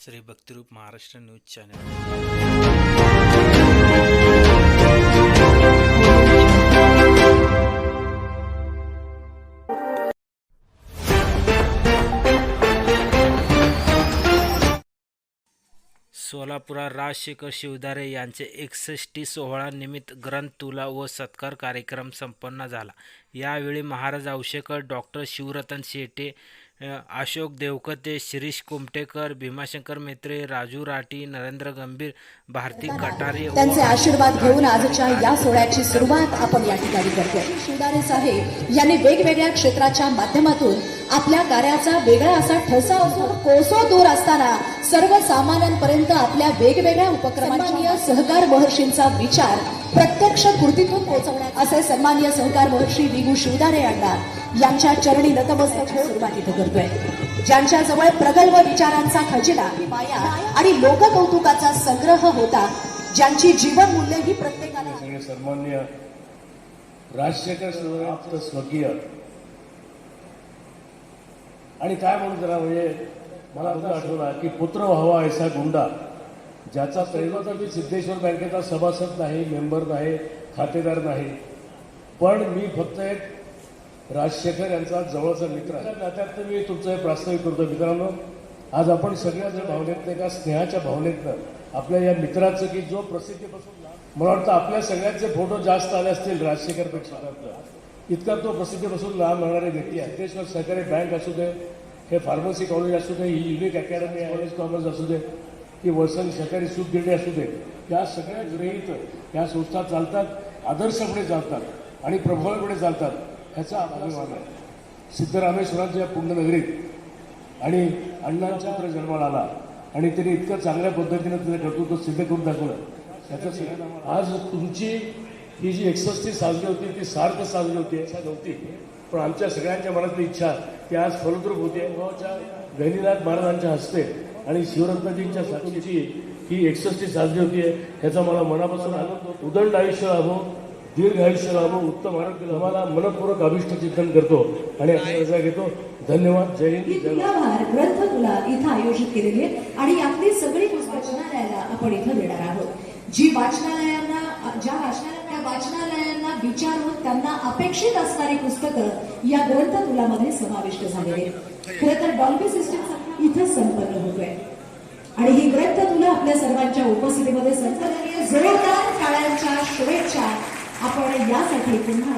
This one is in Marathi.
Shri Bhaktirup Maharashtra news channel. सोलापुरात राजशेखर शिवधारे यांचे 61 सोहळा निमित्त ग्रंथ तुला व सत्कार कार्यक्रम संपन्न झाला। यावेळी महाराज औषेकर, डॉक्टर शिवरतन शेटे, अशोक देवकते, शिरीष कुमटेकर, भीमाशंकर मेत्रे, राजू राठी, नरेंद्र गंभीर, भारती कटारे त्यांचे आशीर्वाद घेऊन आजच्या या सोहळ्याची सुरुवात आपण या ठिकाणी करतो। शिवधारे साहेब यांनी वेगवेगळ्या क्षेत्राच्या माध्यमातून आपल्या कार्याचा वेगळा असा ठसा असून कोसो दूर असताना सर्वसामान्यांपर्यंत आपल्या वेगवेगळ्या उपक्रमांच्या सहकार महर्षींचा विचार प्रत्यक्ष कृतीतून पोहोचवण्यात असे सन्माननीय सहकार महर्षी विगू शिवधारे अण्णा यांच्या चरणी नतमस्तक होऊन सुरुवात इथं करतोय। ज्यांच्या जवळ प्रगल्भ विचारांचा खजिना, माया आणि लोककौतुकाचा संग्रह होता, ज्यांची जीवन मूल्य ही प्रत्येकाला सगळे सन्माननीय राजशेखर शिवधारे स्वर्गीय आणि काय म्हणून जरा म्हणजे मला असं आठवला की पुत्र व्हावा ऐसा गुंडा, ज्याचा पहिला मी सिद्धेश्वर बँकेचा सभासद नाही, मेंबर नाही, खातेदार नाही, पण मी फक्त एक राजशेखर यांचा जवळचा मित्र आहे। नात्यात मी तुमचं हे प्रास्ताविक करतो। मित्रांनो, आज आपण सगळ्या जर भावनेतनं एका स्नेहाच्या भावनेतनं आपल्या या मित्राचं की जो प्रसिद्धीपासून मला वाटतं आपल्या सगळ्यांचे फोटो जास्त आले असतील राजशेखरपेक्षा, इतका तो प्रसिद्धीपासून लांब राहणारी व्यक्ती आहे। सिद्धेश्वर सहकारी बँक असू दे, हे फार्मसी कॉलेज असू दे, ही युनिक अकॅडमी कॉलेज कॉमर्स असू दे, की वसंत सहकारी सूत गिरणी असू दे, या सगळ्या गृहीत या संस्था चालतात, आदर्शपणे चालतात आणि प्रभावीपणे चालतात, ह्याचा अभिमान आहे। सिद्धरामेश्वरांच्या पुण्यनगरीत आणि अण्णांच्या पुत्र जन्माला आला आणि त्यांनी इतकं चांगल्या पद्धतीनं त्याचं कर्तृत्व सिद्ध करून दाखवलं। त्याचं आज तुमची ही जी 61 साजरी होती ती सार्थ साजरी होती इच्छा नव्हती, पण आमच्या सगळ्यांच्या मनातली इच्छा ती आज फलद्रूप होती। गहिनीनाथ महाराजांच्या हस्ते आणि शिवरत्नजींच्या साक्षीची ही 61 साजरी होती, ह्याचा मला मनापासून आनंद। उदंड आयुष्य लाभो, दीर्घ आयुष्य लाभो, उत्तम आरोग्य तुम्हाला मनपूर्वक अभिष्ट चिंतन करतो आणि रजा घेतो। धन्यवाद। जय हिंद, जय भारत। ग्रंथ तुला इथं आयोजित केलेली आहे आणि आपली सगळी वाचनालयाला आपण इथं देणार आहोत। जी वाचनालयांना वाचनालयांना विचारून त्यांना अपेक्षित असणारी पुस्तकं या ग्रंथ तुलामध्ये समाविष्ट झालेली आहेत। खरं तर डॉल्बी सिस्टीम इथं संपन्न होतोय आणि ही ग्रंथ तुला आपल्या सर्वांच्या उपस्थितीमध्ये संपन्न जोरदार टाळ्यांच्या शुभेच्छा आपण यासाठी पुन्हा